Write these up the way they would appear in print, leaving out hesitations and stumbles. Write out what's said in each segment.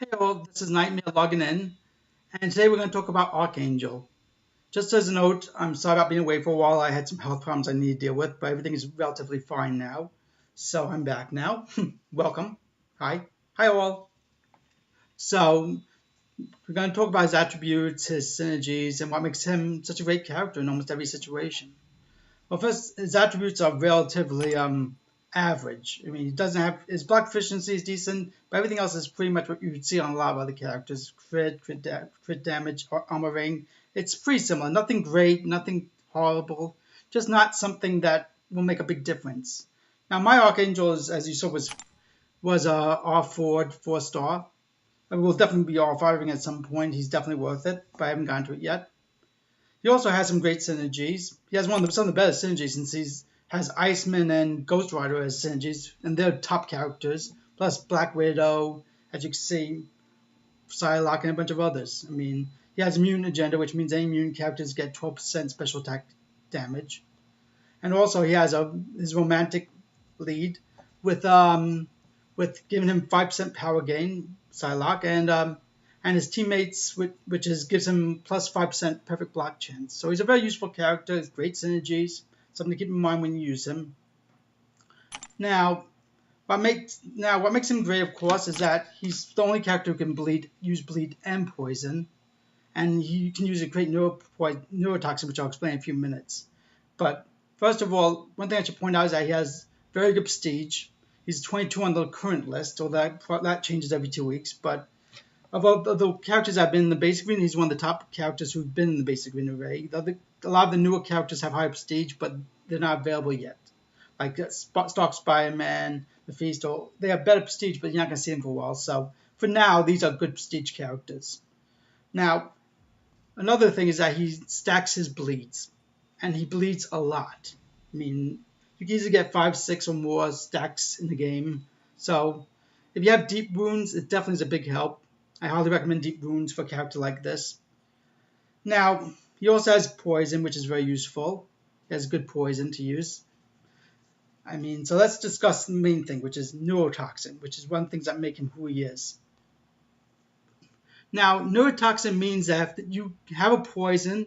Hey all, this is Nightmare logging in, and today we're going to talk about Archangel. Just as a note, I'm sorry about being away for a while. I had some health problems I need to deal with, but everything is relatively fine now. So I'm back now. Welcome. Hi. Hi all. So we're going to talk about his attributes, his synergies, and what makes him such a great character in almost every situation. Well, first, his attributes are relatively average. I mean, he doesn't have his block efficiency is decent, but everything else is pretty much what you would see on a lot of other characters. Crit damage, armor ring. It's pretty similar. Nothing great, nothing horrible. Just not something that will make a big difference. Now, my Archangel, is, as you saw, was R4 4-star. It will definitely be R5ing at some point. He's definitely worth it, but I haven't gotten to it yet. He also has some great synergies. He has some of the better synergies since he has Iceman and Ghost Rider as synergies, and they're top characters. Plus Black Widow, as you can see, Psylocke, and a bunch of others. I mean, he has Mutant Agenda, which means any mutant characters get 12% special attack damage. And also he has his romantic lead with giving him 5% power gain, Psylocke, and his teammates, which gives him plus 5% perfect block chance. So he's a very useful character. Has great synergies. Something to keep in mind when you use him. Now, what makes him great, of course, is that he's the only character who can use bleed and poison, and you can use a great neurotoxin, which I'll explain in a few minutes. But first of all, one thing I should point out is that he has very good prestige. He's 22 on the current list, although that changes every 2 weeks. But of all the characters that have been in the basic arena, he's one of the top characters who've been in the basic arena array. A lot of the newer characters have high prestige, but they're not available yet. Like Stock Spider-Man, Mephisto, they have better prestige, but you're not going to see them for a while. So for now, these are good prestige characters. Now, another thing is that he stacks his bleeds, and he bleeds a lot. I mean, you can easily get 5, 6, or more stacks in the game. So if you have deep wounds, it definitely is a big help. I highly recommend deep wounds for a character like this. Now, he also has poison, which is very useful. He has good poison to use. I mean, so let's discuss the main thing, which is neurotoxin, which is one of the things that make him who he is. Now, neurotoxin means that if you have a poison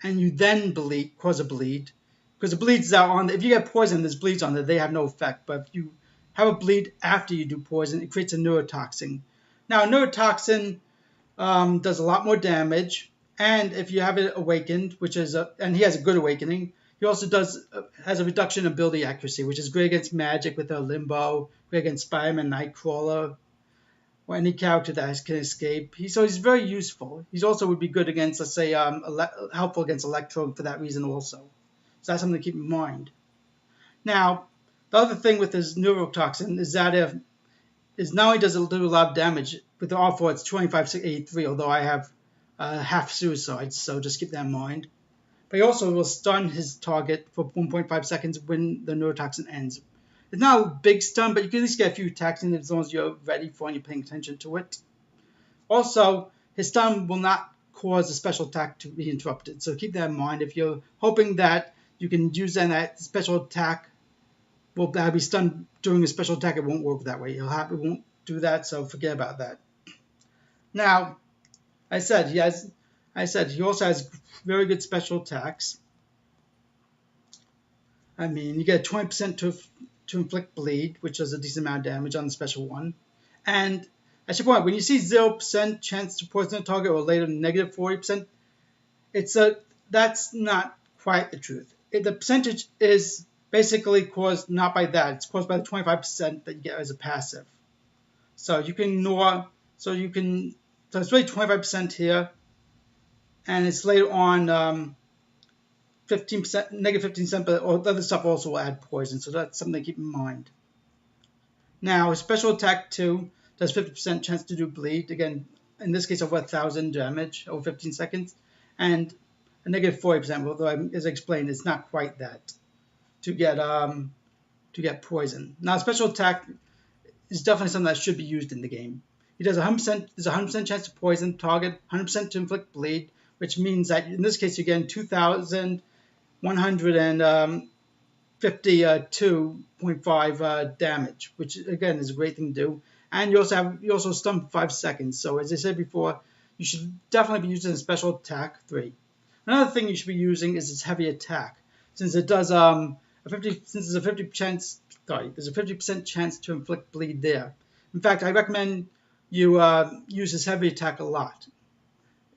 and you then cause a bleed, because the bleeds are on. If you get poison, there's bleeds on there, they have no effect. But if you have a bleed after you do poison, it creates a neurotoxin. Now, a neurotoxin does a lot more damage, and if you have it awakened, and he has a good awakening, he also has a reduction in ability accuracy, which is great against magic with a limbo, great against Spider-Man, Nightcrawler, or any character that can escape. So he's very useful. He also would be good against, let's say, helpful against Electro for that reason also. So that's something to keep in mind. Now, the other thing with his neurotoxin is that not only does it do a lot of damage, with the R4 it's 2583, although I have half suicides, so just keep that in mind. But he also will stun his target for 1.5 seconds when the neurotoxin ends. It's not a big stun, but you can at least get a few attacks in as long as you're ready for and you're paying attention to it. Also, his stun will not cause a special attack to be interrupted, so keep that in mind. If you're hoping that you can use that special attack will be stunned during a special attack, it won't work that way. It won't do that, so forget about that. Now, I said he also has very good special attacks. I mean, you get 20% to inflict bleed, which is a decent amount of damage on the special one. And I should point out, when you see 0% chance to poison a target or later negative 40%, that's not quite the truth. The percentage is basically caused not by that. It's caused by the 25% that you get as a passive. So you can ignore. So it's really 25% here, and it's later on 15%, negative 15%, but all the other stuff also will add poison. So that's something to keep in mind. Now, special attack 2 does 50% chance to do bleed. Again, in this case, over 1,000 damage over 15 seconds, and a negative 40%. Although, as I explained, it's not quite that to get poison. Now, special attack is definitely something that should be used in the game. He does 100%. There's a 100% chance to poison target, 100% to inflict bleed, which means that in this case you're getting 2,152.5 damage, which again is a great thing to do. And you also stun for 5 seconds. So as I said before, you should definitely be using special attack 3. Another thing you should be using is its heavy attack, since it does there's a 50% chance to inflict bleed there. In fact, I recommend you use this heavy attack a lot,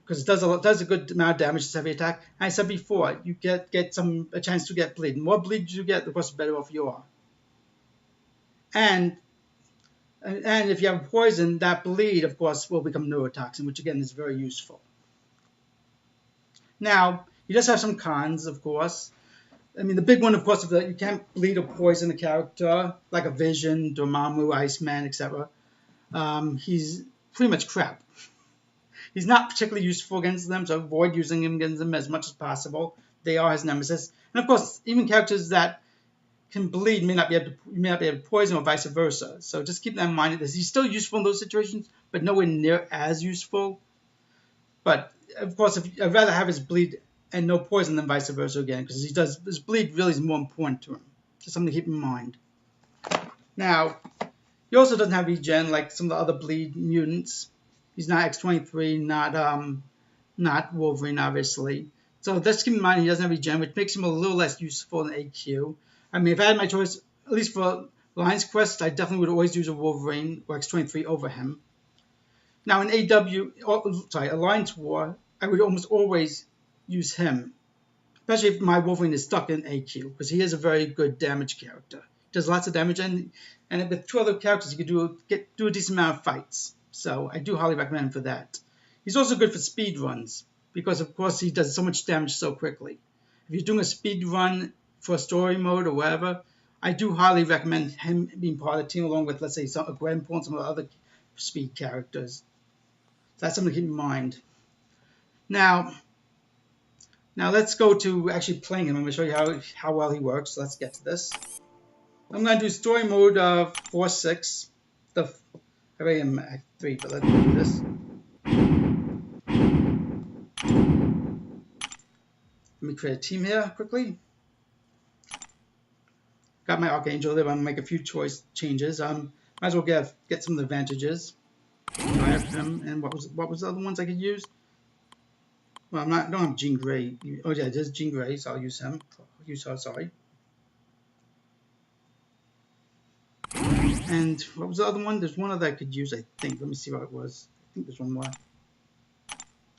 because it does a good amount of damage. This heavy attack. And I said before, you get a chance to get bleed. The more bleed you get, the better off you are. And if you have poison, that bleed, of course, will become neurotoxin, which again is very useful. Now, he does have some cons, of course. I mean, the big one, of course, is that you can't bleed or poison a character, like a Vision, Dormammu, Iceman, etc. He's pretty much crap. He's not particularly useful against them, so avoid using him against them as much as possible. They are his nemesis. And of course, even characters that can bleed may not be able to poison, or vice versa. So just keep that in mind. He's still useful in those situations, but nowhere near as useful. But of course, I'd rather have his bleed and no poison than vice versa again, because his bleed really is more important to him. Just something to keep in mind. Now, he also doesn't have regen like some of the other bleed mutants. He's not X-23, not Wolverine, obviously. So just keep in mind he doesn't have regen, which makes him a little less useful in AQ. I mean, if I had my choice, at least for Lion's Quest, I definitely would always use a Wolverine or X-23 over him. Now in Alliance War, I would almost always use him, especially if my Wolverine is stuck in AQ, because he is a very good damage character. He does lots of damage, and with 2 other characters, you can do a decent amount of fights. So I do highly recommend him for that. He's also good for speed runs, because of course he does so much damage so quickly. If you're doing a speed run for a story mode or whatever, I do highly recommend him being part of the team, along with, let's say, a Gwenpool and some of the other speed characters. So that's something to keep in mind. Now let's go to actually playing him. I'm going to show you how well he works. So let's get to this. I'm going to do story mode 4-6. I already am at 3, but let's do this. Let me create a team here quickly. Got my Archangel there, but I'm going to make a few choice changes. Might as well get some of the advantages. So I have him, and what was the other ones I could use? Well, I don't have Jean Grey. Oh yeah, there's Jean Grey, so I'll use him. Use her, sorry. And what was the other one? There's one other I could use, I think. Let me see what it was. I think there's one more.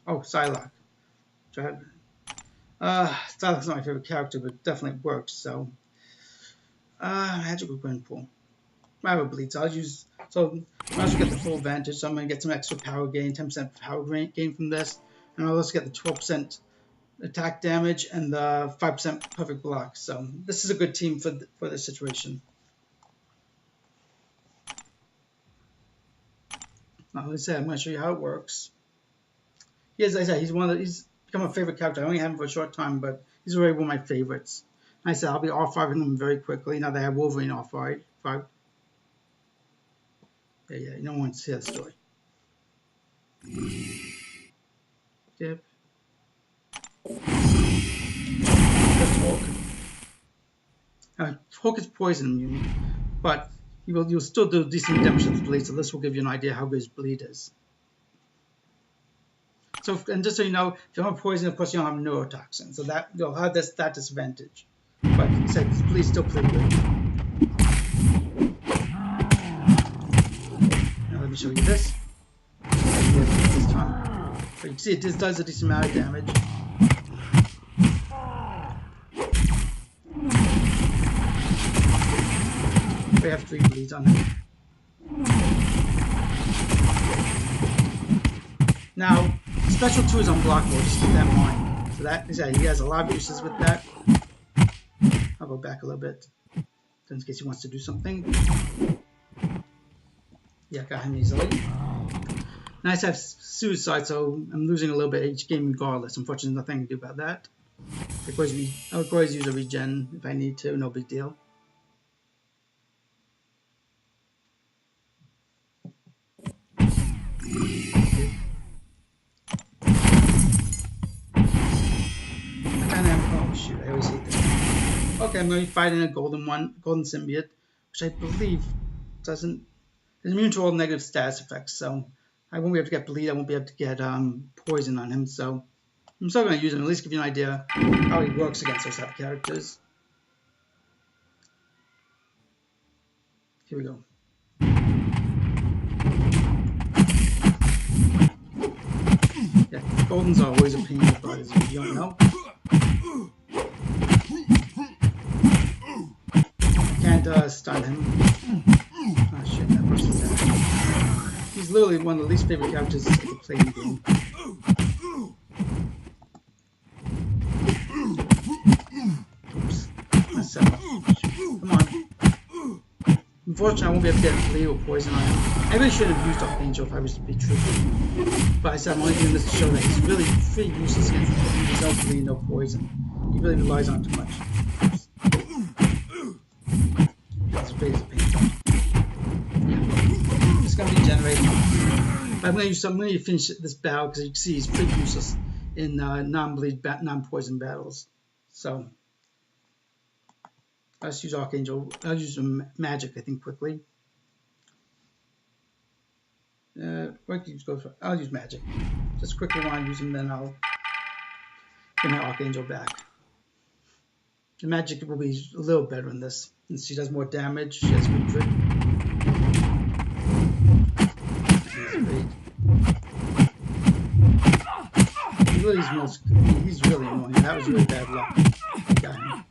Oh, Psylocke. Psylocke's not my favorite character, but definitely works. So, Magical Gwenpool. I have a bleed, so I'll use. So I also get the full advantage. So I'm going to get some extra power gain, 10% power gain from this, and I'll also get the 12% attack damage and the 5% perfect block. So this is a good team for this situation. Now, like I said, I'm going to show you how it works. As I said, he's become a favorite character. I only had him for a short time, but he's already one of my favorites. And I said I'll be off-5ing them very quickly. Now they have Wolverine off-5. Yeah, no one wants to see that story. Yep. That's Hulk. Now, Hulk is poison immune, but you'll still do decent damage with bleed, so this will give you an idea how good his bleed is. So, and just so you know, if you don't have poison, of course you don't have neurotoxin, so that you'll have that disadvantage. But like I said, his bleed's still pretty good. Now let me show you this. This time. So you can see it does a decent amount of damage. We have 3 bleeds on him. Now, special 2 is unblockable, just keep that in mind. So that is he has a lot of uses with that. I'll go back a little bit, just in case he wants to do something. Yeah, got him easily. Nice to have suicide, so I'm losing a little bit each game regardless. Unfortunately, nothing I can do about that. I'll always use a regen if I need to, no big deal. I always hate this. Okay, I'm going to be fighting a golden symbiote, which I believe doesn't. He's immune to all negative status effects, so I won't be able to get bleed. I won't be able to get poison on him. So I'm still going to use him, at least give you an idea how he works against those type of characters. Here we go. Yeah, Golden's are always a pain in the butt, as you don't know. I can't stun him. Oh shit, that person's dead. He's literally one of the least favorite characters I could play in the game. Oops. That's come on. Unfortunately, I won't be able to get bleed or poison on him. I really should have used Archangel if I was to be truthful. But I said I'm only doing this to show that he's really pretty useless against him. There's no bleed, no poison. He really relies on it too much. That's a big pain. Yeah. It's going to be generated. But I'm going to finish this battle because you can see he's pretty useless in non-bleed, non-poison battles. So let's use Archangel. I'll use some magic, I think, quickly. I'll use magic. Just quickly want to use him, then I'll get my Archangel back. The magic will be a little better in this, since she does more damage. She has good crit. He's really annoying. That was really bad luck. I got him.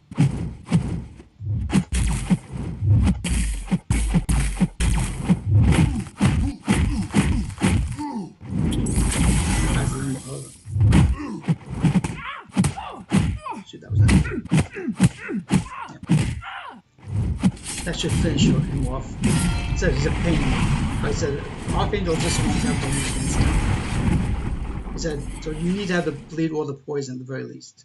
That should finish him off. It said he's a pain. I said Archangel just wants to have damage against him. He said, so you need to have the bleed or the poison at the very least.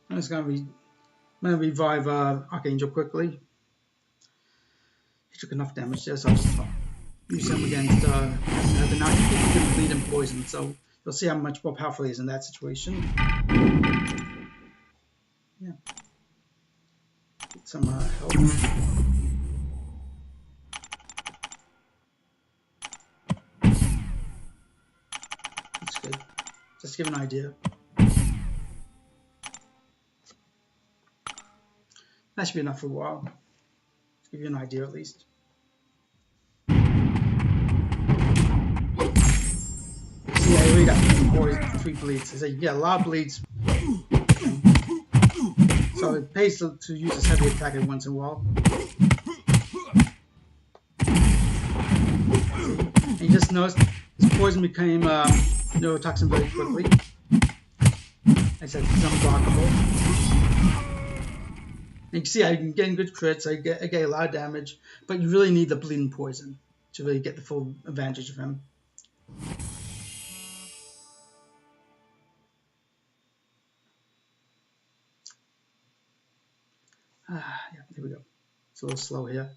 I'm just going to revive Archangel quickly. He took enough damage there, so I'll just use him against now he can bleed and poison, so you'll see how much more powerful he is in that situation. Yeah. Get some help. That's good. Just to give an idea. That should be enough for a while. To give you an idea at least. Yeah, we got 3 bleeds. So you get a lot of bleeds. So it pays to use this heavy attack every once in a while. And you just noticed this poison became neurotoxin very quickly. I said it's unblockable. And you can see I'm getting good crits. I get a lot of damage, but you really need the bleeding poison to really get the full advantage of him. Yeah, here we go. It's a little slow here.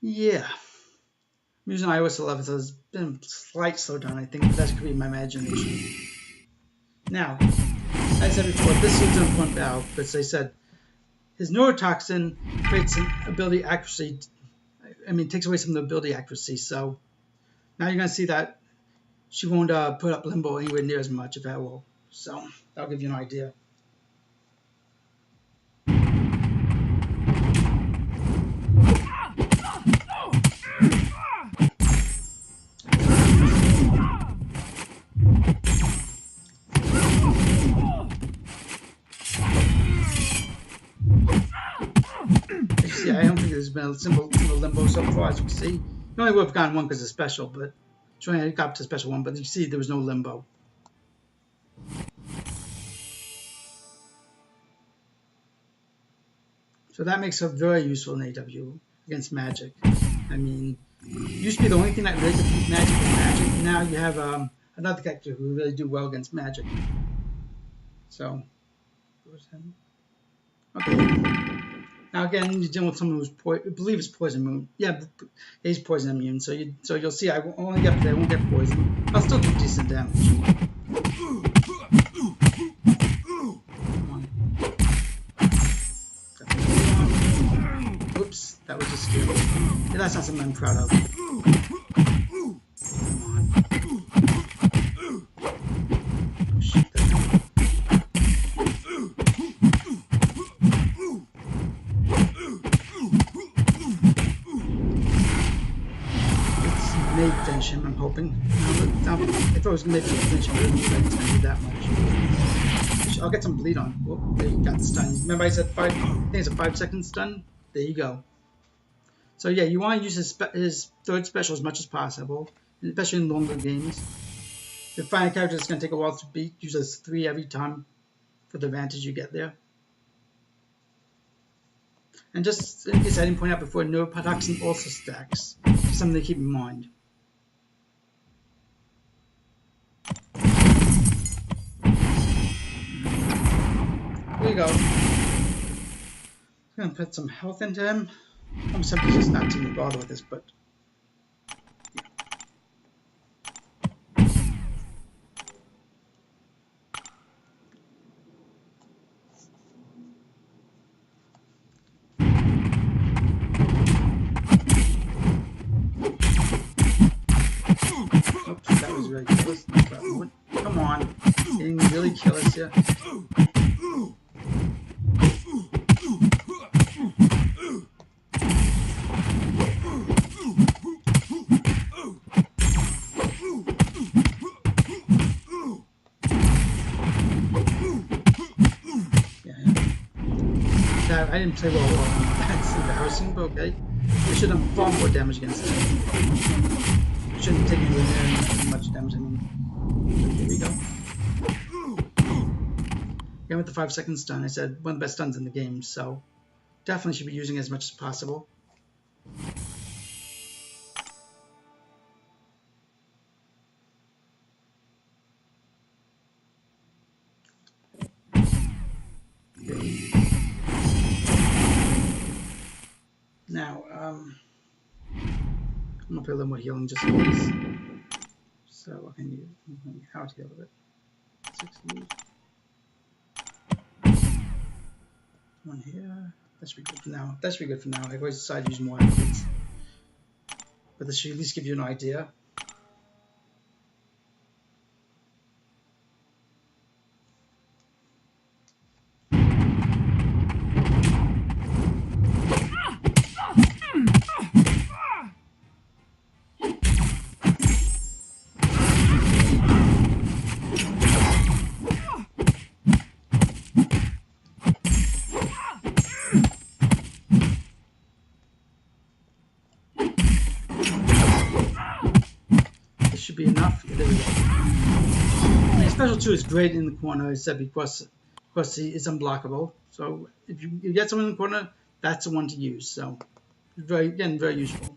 Yeah. I'm using iOS 11, so there's been a slight slowdown, I think, but that could be my imagination. Now, as I said before, this is an important battle, because they said his neurotoxin creates an ability accuracy. Takes away some of the ability accuracy, so now you're going to see that she won't put up limbo anywhere near as much, if at all. So, that'll give you an idea. I don't think there's been a simple limbo so far, as you can see. You only would have gotten one because it's special, but I got to special one, but you see there was no limbo. So that makes her very useful in AW against magic. Used to be the only thing that really could beat magic was magic, and now you have another character who really do well against magic. So, okay. Now again, you're dealing with someone who's I believe it's poison immune. Yeah, he's poison immune. So you'll see I won't get poison. I'll still do decent damage. That was just scary. Yeah, that's not something I'm proud of. Oh, shit, it's made tension, I'm hoping. No, if I was going to make tension, I wouldn't have intended that much. I'll get some bleed on. Oh, there you got stunned. Remember I said I think it's a 5-second stun? There you go. So yeah, you want to use his third special as much as possible, especially in longer games. If you find a character that's going to take a while to beat, use those 3 every time for the advantage you get there. And just in case I didn't point out before, neurotoxin also stacks. Just something to keep in mind. There you go. I'm going to put some health into him. I'm simply just not too bothered with this, but oops, that was really close. Come on, getting really killers here. I didn't play well. That's embarrassing, but okay. I should have far more damage against him. Shouldn't have taken anywhere near much damage. I mean, here we go. Again with the 5-second stun, I said one of the best stuns in the game, so definitely should be using it as much as possible. Now, I'm gonna put a little more healing just in case. So what can you how to heal a bit? 60. One here. That should be good for now. That should be good for now. I've always decided to use more athletes. But this should at least give you an idea. Should be enough. Yeah, there we go. I mean, special 2 is great in the corner, I said, because he is unblockable. So if you get someone in the corner, that's the one to use. So very useful.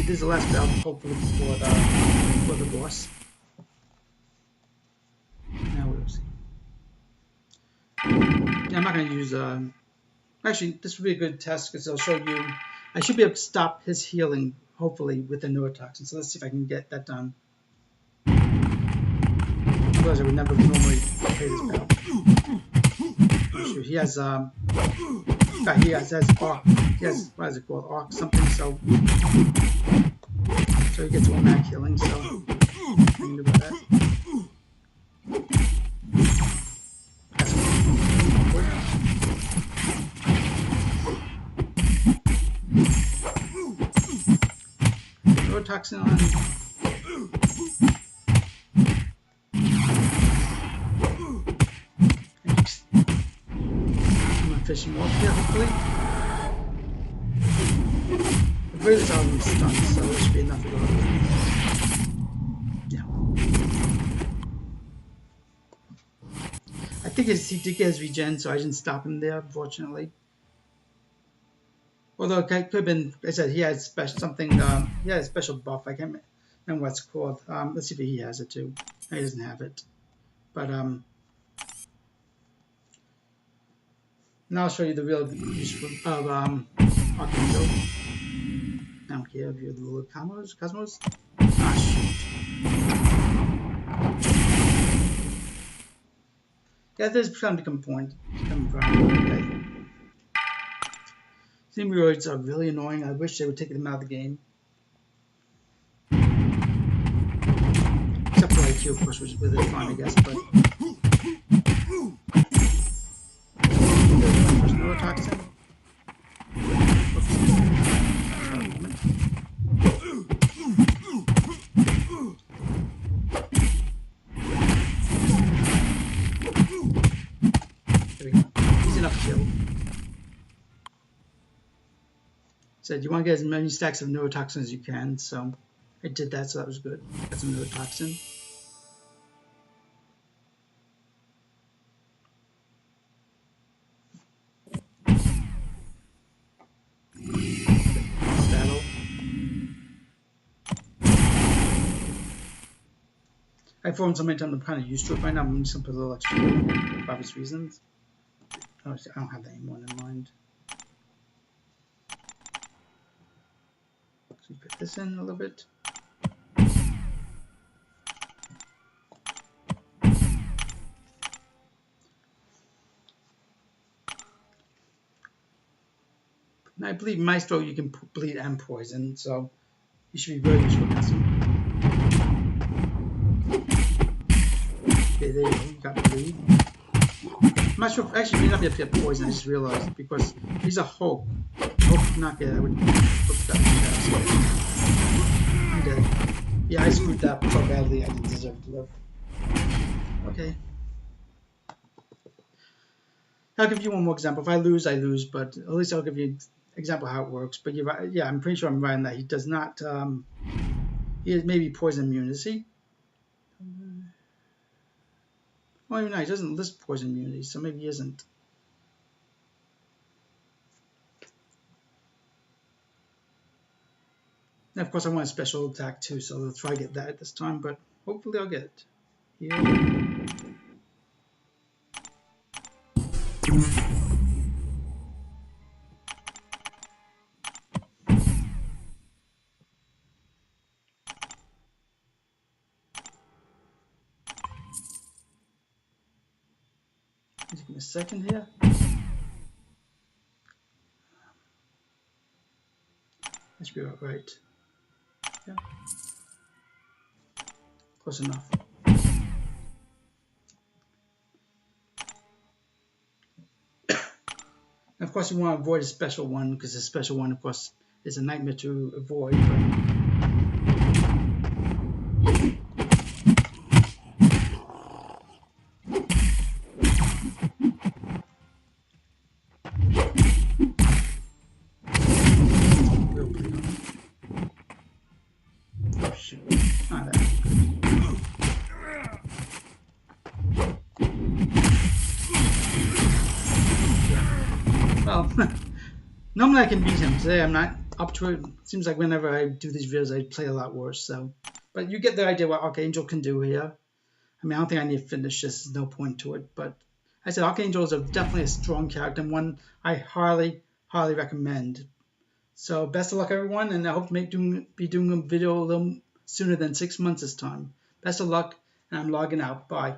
This is the last battle, hopefully for the boss. Now we'll see. Yeah, I'm not going to use, actually, this would be a good test because it'll show you, I should be able to stop his healing, hopefully, with the neurotoxin. So let's see if I can get that done. Otherwise, I would never normally play this battle. Sure, he has, he has arc, he has, what is it called, arc something, so he gets automatic healing, so I can do about that. Toxin on. I'm gonna fish him off here, hopefully. The greatest album is stunned, so there should be enough to go over. Yeah. I think he did get his regen, so I didn't stop him there, unfortunately. Although it could have been, I said he had something, he had a special buff. I can't remember what it's called. Let's see if he has it too. No, he doesn't have it. But now I'll show you the real use of Archangel. I don't care if you're the little Cosmos. Ah, shoot. Yeah, there's trying to become point. Okay. Themeroids are really annoying. I wish they would take them out of the game. Except for IQ, of course, which is really fun, I guess, but... There's neurotoxin. There we go. Easy enough kill. Said you want to get as many stacks of neurotoxin as you can, so I did that, so that was good. Got some neurotoxin. Battle. I've formed so many times I'm kind of used to it by now. I'm just gonna put a little extra for obvious reasons. Oh, I don't have that anymore in mind. So you put this in a little bit. And I believe Maestro you can bleed and poison, so you should be very useful against him. Okay, there you go, you got bleed. I'm not sure, actually, you may not be able to get poison, I just realized, because he's a Hulk. Hulk not get, I would look that I'm dead. Yeah, I screwed that so badly, I didn't deserve to live. Okay. I'll give you one more example. If I lose, I lose, but at least I'll give you an example of how it works. But you're right, yeah, I'm pretty sure I'm right in that he does not, he has maybe poison immune, is he? Well, even no, he doesn't list poison immunity, so maybe he isn't. And of course, I want a special attack too, so I'll try to get that this time, but hopefully I'll get it. Here. Just give me a second here. That should be about right. Yeah. Close enough. And of course, you want to avoid a special one because a special one, of course, is a nightmare to avoid. Oh, shoot. Not that good. Well, normally I can beat him. Today I'm not up to it. Seems like whenever I do these videos, I play a lot worse. So, but you get the idea what Archangel can do here. I mean, I don't think I need to finish this. There's no point to it. But I said Archangel is definitely a strong character and one I highly, highly recommend. So best of luck, everyone, and I hope to be doing a video a little sooner than 6 months this time. Best of luck, and I'm logging out. Bye.